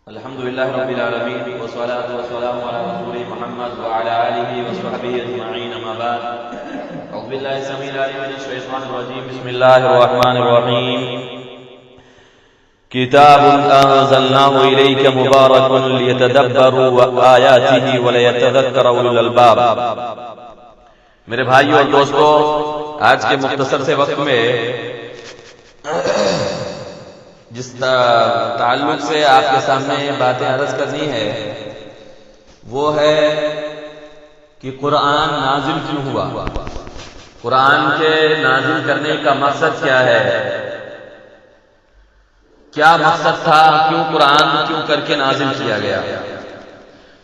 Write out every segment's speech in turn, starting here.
الحمدللہ رب العالمین والصلاة والسلام علی رسول محمد وعلی آلہ وصحبہ اجمعین اما بعد اعوذ باللہ السمیع العلیم من الشیطان الرجیم بسم اللہ الرحمن الرحیم کتاب انزلناہ الیک مبارک لیتدبروا آیاتہ ولیتذکر اولو الالباب۔ میرے بھائیو اور دوستو، آج کے مختصر سے وقت میں جس تعلق سے آپ کے سامنے باتیں عرض کرنی ہے وہ ہے کہ قرآن نازل کیوں ہوا، قرآن کے نازل کرنے کا مقصد کیا ہے، کیا مقصد تھا، کیوں قرآن کیوں کر کے نازل کیا گیا۔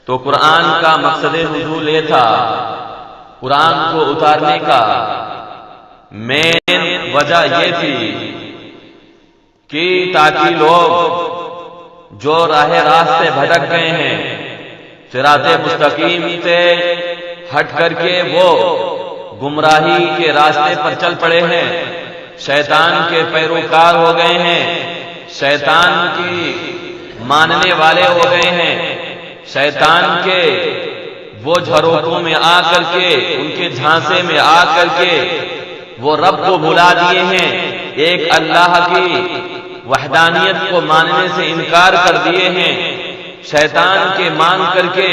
تو قرآن کا مقصد نزول یہ تھا، قرآن کو اتارنے کا مین وجہ یہ تھی کہ تاکہ لوگ جو راہ راست سے بھٹک گئے ہیں، صراط مستقیم سے ہٹ کر کے وہ گمراہی کے راستے پر چل پڑے ہیں، شیطان کے پیروکار ہو گئے ہیں، شیطان کی ماننے والے ہو گئے ہیں، شیطان کے وہ جھروکوں میں آ کر کے، ان کے جھانسے میں آ کر کے وہ رب کو بھلا دیے ہیں، ایک اللہ کی وحدانیت کو ماننے سے انکار کر دیے ہیں، شیطان کے مان کر کے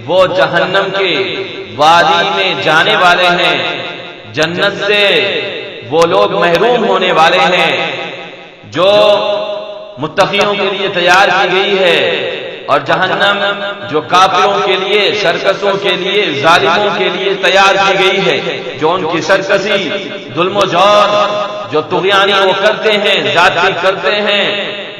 وہ جہنم کے وادی میں جانے والے ہیں، جنت سے وہ لوگ محروم ہونے والے ہیں جو متقیوں کے لیے تیار کی گئی ہے، اور جہنم جو کافروں کے لیے، سرکشوں کے لیے، ظالموں کے لیے تیار کی گئی ہے، جو ان کی سرکشی، ظلم و جور، جو طغیانی وہ کرتے ہیں، زیادتی کرتے ہیں،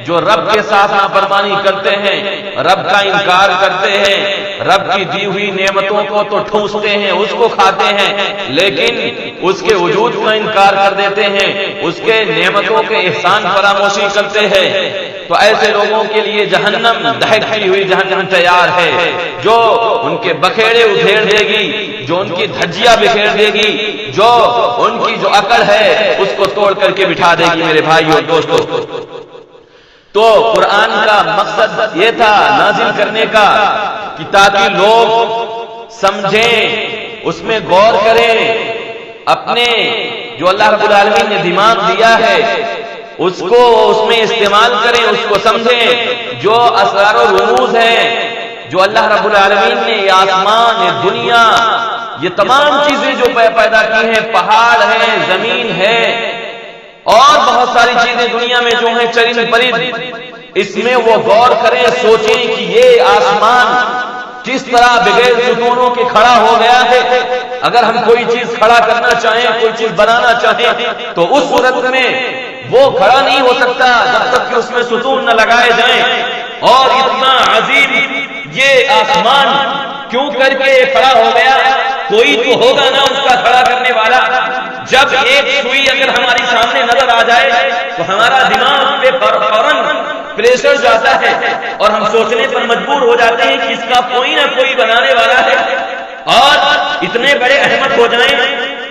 جو رب کے ساتھ نافرمانی کرتے ہیں، رب کا انکار کرتے ہیں، رب کی دی ہوئی نعمتوں کو تو ٹھوستے ہیں، اس کو کھاتے ہیں، لیکن اس کے وجود کا انکار کر دیتے ہیں، اس کے نعمتوں کے احسان فراموشی کرتے ہیں۔ تو ایسے لوگوں کے لیے جہنم، دہکتی ہوئی جہنم تیار ہے، جو ان کے بکھیڑے ادھیڑ دے گی، جو ان کی دھجیاں بکھیر دے گی، جو ان کی جو عقل ہے اس کو توڑ کر کے بٹھا دے گی۔ میرے بھائیو اور دوستو، تو قرآن کا مقصد یہ تھا نازل کرنے کا کہ تاکہ لوگ سمجھیں، اس میں غور کریں، اپنے جو اللہ رب العالمین نے دماغ دیا ہے اس کو اس میں استعمال کریں، اس کو سمجھیں، جو اسرار و رموز ہیں جو اللہ رب العالمین نے یہ آسمان، یہ دنیا، یہ تمام چیزیں جو پیدا کی ہیں، پہاڑ ہیں، زمین ہے، اور بہت ساری چیزیں دنیا میں جو ہیں چرند پرند، اس میں وہ غور کریں، سوچیں کہ یہ آسمان کس طرح بغیر ستونوں کے کھڑا ہو گیا ہے۔ اگر ہم کوئی چیز کھڑا کرنا چاہیں، کوئی چیز بنانا چاہیں، تو اس صورت میں وہ کھڑا نہیں ہو سکتا جب تک کہ اس میں ستون نہ لگائے جائیں۔ اور اتنا عظیم یہ آسمان کیوں کر کے کھڑا ہو گیا، کوئی تو ہوگا نا اس کا کھڑا کرنے والا۔ جب ایک سوئی اگر ہماری سامنے نظر آ جائے تو ہمارا دماغ پہ فوراً پریشر جاتا ہے اور ہم سوچنے پر مجبور ہو جاتے ہیں کہ اس کا کوئی نہ کوئی بنانے والا ہے۔ اور اتنے بڑے احمق ہو جائیں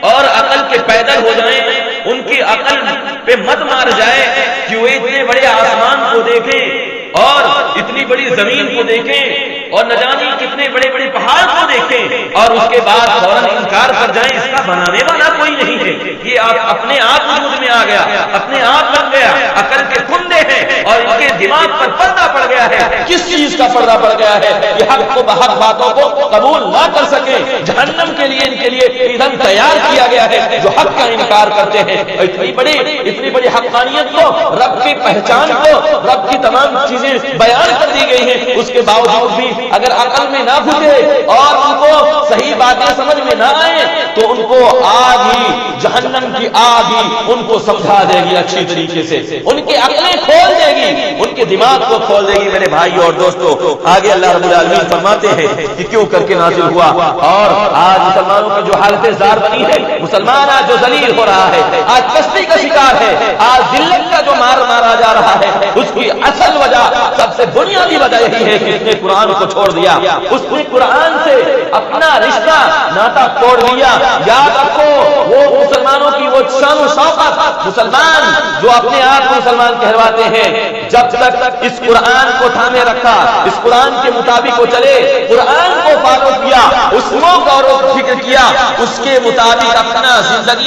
اور عقل کے پیدل ہو جائیں، ان کی عقل پہ مت مار جائے کہ وہ اتنے بڑے آسمان کو دیکھیں اور اتنی بڑی زمین کو دیکھیں اور نہ جانے کتنے بڑے بڑے پہاڑ کو دیکھیں اور اس کے بعد فوراً انکار کر جائیں اس کا بنانے والا کوئی نہیں ہے۔ یہ اپنے آپ وجود میں آ گیا، اپنے آپ بن گیا، عقل کے کندے ہیں اور ان کے دماغ پر پردہ پڑ گیا ہے۔ کس چیز کا پردہ پڑ گیا ہے؟ یہ حق کو بحق باتوں کو قبول نہ کر سکیں، جہنم کے لیے ان کے لیے ایندھن تیار کیا گیا ہے جو حق کا انکار کرتے ہیں۔ اتنی بڑی حقانیت کو، رب کی پہچان کو، رب کی تمام چیزیں بیان کر دی گئی ہیں، اس کے باوجود بھی اگر عقل میں نہ گھسے اور ان کو صحیح باتیں سمجھ میں نہ آئے تو ان کو آگ ہی، جہنم کی آگ ہی ان کو سمجھا دے گی اچھی طریقے سے، ان کی عقلیں کھول دے گی، ان کے دماغ کو کھول دے گی۔ میرے بھائیو اور دوستو، آگے اللہ رب العالمین فرماتے ہیں کہ کیوں کر کے نازل ہوا، اور آج مسلمانوں کی جو حالت زار بنی ہے، مسلمان آج جو ذلیل ہو رہا ہے، آج پستی کا شکار ہے، آج ذلت کا جو مارا جا رہا ہے، اس کی اصل وجہ، سب سے بنیادی وجہ یہی ہے کہ اس نے قرآن کو چھوڑ دیا، اس نے قرآن سے اپنا رشتہ ناتا توڑ دیا۔ یاد رکھو وہ مسلمانوں کی وہ شان و شوکت، مسلمان جو اپنے آپ کو مسلمان کہلواتے ہیں، جب تک اس قرآن کو تھامے رکھا، اس قرآن کے مطابق وہ چلے، قرآن کو فالو کیا، اس کو غور و فکر کیا، اس کے مطابق اپنا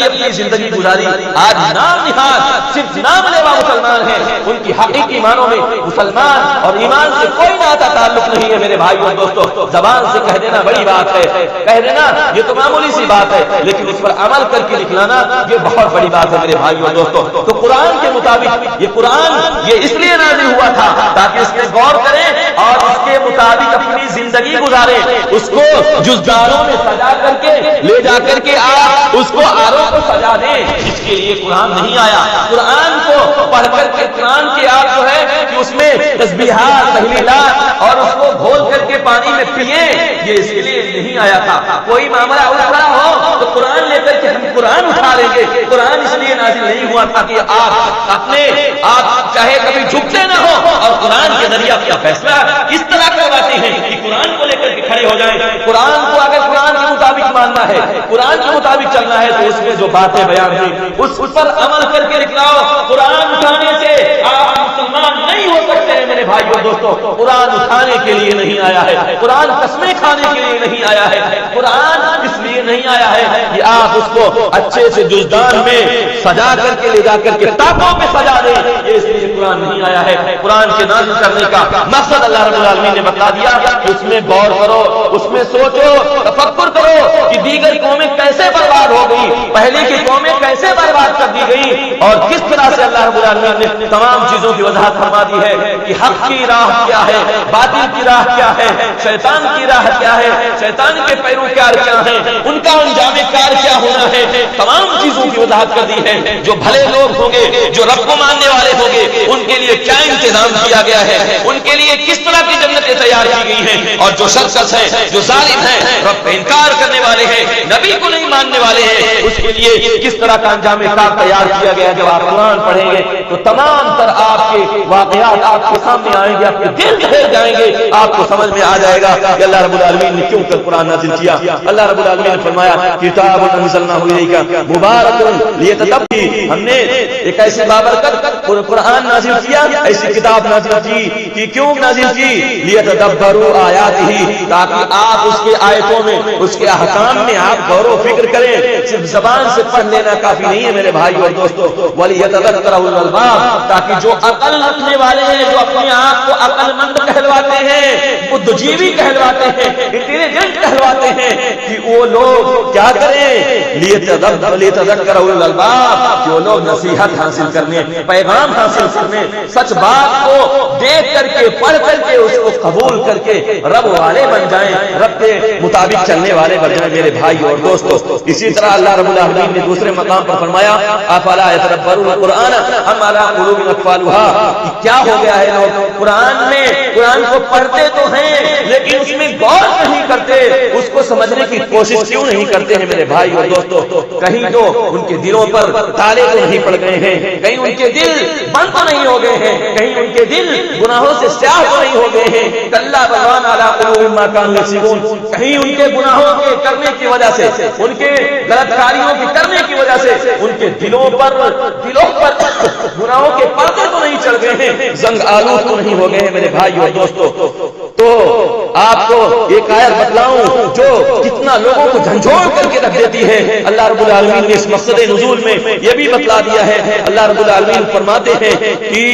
اپنی زندگی گزاری۔ آج نام نہاد صرف نام لیوا مسلمان ہیں، ان کی حقیقی معنوں میں مسلمان اور ایمان سے کوئی ناتا تعلق نہیں ہے میرے بھائی اور دوستو۔ زبان سے کہہ دینا بڑی بات ہے، کہہ دینا یہ تو معمولی سی بات ہے، لیکن اس پر عمل کر کے دکھلانا یہ بہت بڑی بات ہے میرے بھائی اور دوستو۔ تو قرآن کے مطابق یہ قرآن یہ اس لیے نازل ہوا تھا تاکہ اس میں غور کریں اور اس کے مطابق اپنی زندگی گزارے، اس کو جزداروں میں سجا کر کے لے جا کر کے آپ اس کو آروں کو سجا دیں، اس کے لیے قرآن نہیں آیا۔ قرآن کو پڑھ کر کے قرآن کے آپ جو ہے کہ اس میں تسبیحات تحلیلات اور اس کو گھول کر کے پانی میں پیئیں، یہ اس کے لیے نہیں آیا تھا۔ کوئی معاملہ اٹھا ہو تو قرآن لے کر کے ہم قرآن اٹھا لیں گے، قرآن اس لیے نازل نہیں ہوا تھا کہ آپ چاہے کبھی جھکتے نہ ہو اور قرآن کے ذریعے اپنا فیصلہ اس طرح کرواتے ہیں کہ قرآن کو لے کر کے کھڑے ہو جائیں۔ قرآن کو اگر قرآن کے مطابق ماننا ہے، قرآن کے مطابق چلنا ہے تو اس میں جو باتیں بیان ہوئی اس پر عمل کر کے دکھلاؤ۔ قرآن اٹھانے سے آپ مسلمان نہیں ہو سکتے ہیں میرے بھائیو دوستو۔ قرآن اٹھانے کے لیے نہیں آیا ہے، قرآن قسمیں کھانے کے لیے نہیں آیا ہے، قرآن اس لیے نہیں آیا ہے کہ آپ اس کو اچھے سے جزدان میں سجا کر کے لے جا کر کے تاپوں پہ سجا دیں، یہ اس لیے قرآن نہیں آیا ہے۔ قرآن کے نازل کرنے کا مقصد اللہ رب العالمین نے بتا دیا کہ اس میں غور کرو، اس میں سوچو، تفکر کرو کہ دیگر قومیں کیسے برباد ہو گئی، پہلے کی قومیں کیسے برباد کر دی گئی، اور کس طرح سے اللہ رب العالمین نے تمام چیزوں کی وضاحت فرما دی ہے کہ حق کی راہ کیا ہے، باطل کی راہ کیا ہے، شیطان کی راہ کیا ہے، شیطان کے پیروکار کیا ہیں، ان کا انجام کار کیا ہونا ہے، تمام چیزوں کی وضاحت کر دی ہے۔ جو بھلے لوگ ہوں گے، جو رب کو ماننے والے ہوں گے، ان کے لیے کیا انتظام کیا گیا ہے، ان کے لیے کس طرح کی جنتیں تیار کی گئی ہیں، اور جو شرکس ہیں، جو ظالم ہیں، رب کا انکار کرنے والے ہیں، نبی کو نہیں ماننے والے ہیں، اس کے لیے کس طرح کا انجام کار تیار کیا گیا ہے۔ جب آپ قرآن پڑھیں گے تو تمام تر آپ کے واقعات آپ کے سامنے آئیں گے، آپ کے دل ٹھہر جائیں گے، آپ کو سمجھ میں آ جائے گا کہ اللہ رب العالمین نے کیوں کر قرآن نازل کیا۔ اللہ رب العالمین نے فرمایا کتاب انزلناہ الیک مبارک لیتدبر، ہم نے ایک ایسی بابرکت قرآن نازل کیا، ایسی کتاب نازل کی، کیوں نازل کی؟ لیتدبروا آیاتہ، تاکہ آپ اس کے آیتوں میں، اس کے احکام میں آپ غور و فکر کریں۔ صرف زبان سے پڑھ لینا کافی نہیں ہے میرے بھائی اور دوستو، ولیتذکر اولو الالباب، تاکہ جو عقل رکھنے والے ہیں، جو اپنے آپ کو عقل مند کہلواتے ہیں، بدھجیوی کہلواتے ہیں، انٹیلیجنٹ کہلواتے ہیں، کہ وہ لوگ کیا کریں؟ لیتذکر اولو الالباب، جو لوگ نصیحت حاصل کرنے، پیغام حاصل کرنے، سچ بات کو دیکھ کر کے، پڑھ کر کے، اس کو قبول کر کے رب والے بن جائیں، رب کے مطابق چلنے والے بن جائیں میرے بھائی اور دوستو۔ اسی طرح اللہ رب العالمین نے دوسرے مقام پر فرمایا افلا یتدبرون القرآن ام علی قلوب اقفالها، کیا ہو گیا ہے لوگ قرآن کو پڑھتے تو ہیں لیکن اس میں غور نہیں کرتے، اس کو سمجھنے کی کوشش کیوں نہیں کرتے ہیں میرے بھائی اور دوستو؟ کہیں تو ان کے دلوں پر تالے تو نہیں پڑ گئے ہیں، کہیں ان کے دل بند تو نہیں ہو گئے ہیں، کہیں ان کے دل گناہوں سے سیاہ تو نہیں ہو گئے ہیں، کلا بل علی قلوب ما کانوا یکسبون، کہیں ان کے گناہوں کے کرنے کی وجہ سے، ان کے غلط کاریوں کے کرنے کی وجہ سے ان کے دلوں پر گناہوں کے پردے تو نہیں چڑھ گئے ہیں، زنگ آلود تو نہیں ہو گئے ہیں میرے بھائی اور دوستو۔ تو آپ کو ایک آیت بتلاؤں جو کتنا لوگوں کو جھنجھوڑ کر کے رکھ دیتی ہے۔ اللہ رب العالمین نے اس مقصد نزول میں یہ بھی بتلا دیا ہے۔ اللہ رب العالمین فرماتے ہیں کہ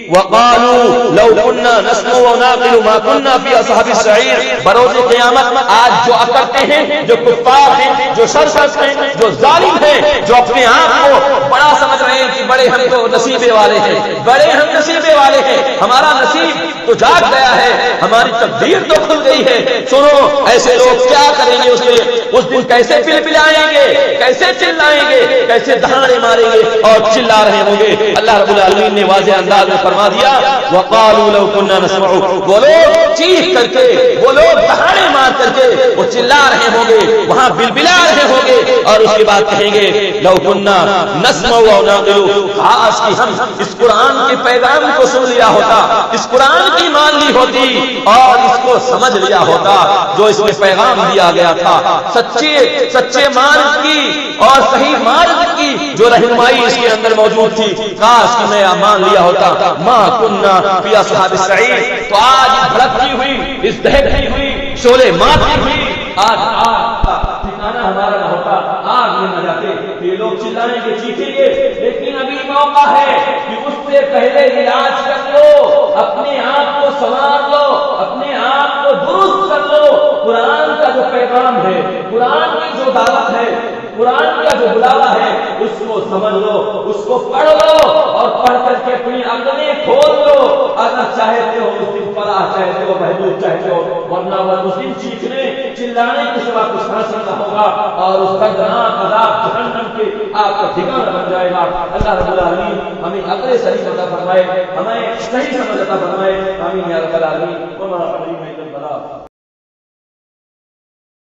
وقالوا لو كنا نسمع ونعقل ما كنا في اصحاب السعير، بروز قیامت آج جو اکڑتے ہیں، جو کفار ہیں، جو سرکش ہیں، جو ظالم ہیں، جو اپنے آپ کو بڑا سمجھ رہے ہیں کہ بڑے ہم تو نصیبے والے ہیں، بڑے ہم نصیبے والے ہیں، ہمارا نصیب تو جاگ گیا ہے، ہماری تقدیر تو کھل گئی ہے۔ سنو ایسے لوگ کیا کریں گے؟ اس دن کیسے پل پلائیں گے، کیسے چلائیں گے، کیسے دہاڑے ماریں گے اور چلا رہے ہوں گے۔ اللہ رب العالمین نے واضح انداز میں فرما دیا وقالوا لو كنا نسمع، وہ لوگ چیخ کر کے، وہ لوگ دہاڑے مار کر کر کے وہ چلا رہے ہوں گے، وہاں بلبلا رہے ہوں گے، اور اس کے بعد کہیں گے لو کننا نسمع و نعقل، کاش کہ ہم اس قرآن کے پیغام کو سن لیا ہوتا، اس قرآن کی مان لی ہوتی اور اس کو سمجھ لیا ہوتا جو اس میں پیغام دیا گیا تھا، سچے مارگ کی اور صحیح مارگ کی جو رہنمائی اس کے اندر موجود تھی، کاش کہ میں مان لیا ہوتا ما کننا فی اصحاب السعیر۔ تو آج بھڑکتی ہوئی، اس دہتی ہوئی، شعلے مارتی ہوئی آگ کا ٹھکانا ہمارا نہ ہوتا، آگ میں نہ جاتے، یہ لوگ چلائیں گے چیخیں گے، لیکن ابھی موقع ہے کہ اس سے پہلے علاج کر لو، اپنے آپ کو سنوار لو، اپنے آپ کو درست کر لو۔ قرآن کا جو پیغام ہے، قرآن کی جو دعوت ہے، قرآن کا جو بلاوا ہے، اس کو سمجھ لو، اس کو پڑھ لو، اور پڑھ کر کے اپنی عقلیں کھول لو۔ اگر چاہتے ہو مسلم فلاح، چاہتے ہو محبوب، چاہتے ہو، ورنہ وہ مسلم چیخنے چلانے کے سوا کچھ حاصل نہ ہوگا، اور اس کا دردناک عذاب جہنم کے آپ کا ٹھکانہ بن جائے گا۔ اللہ رب العالمین ہمیں عقل صحیح عطا فرمائے، ہمیں صحیح سمجھ عطا فرمائے، آمین یا رب العالمین۔ وما علينا الا البلاغ۔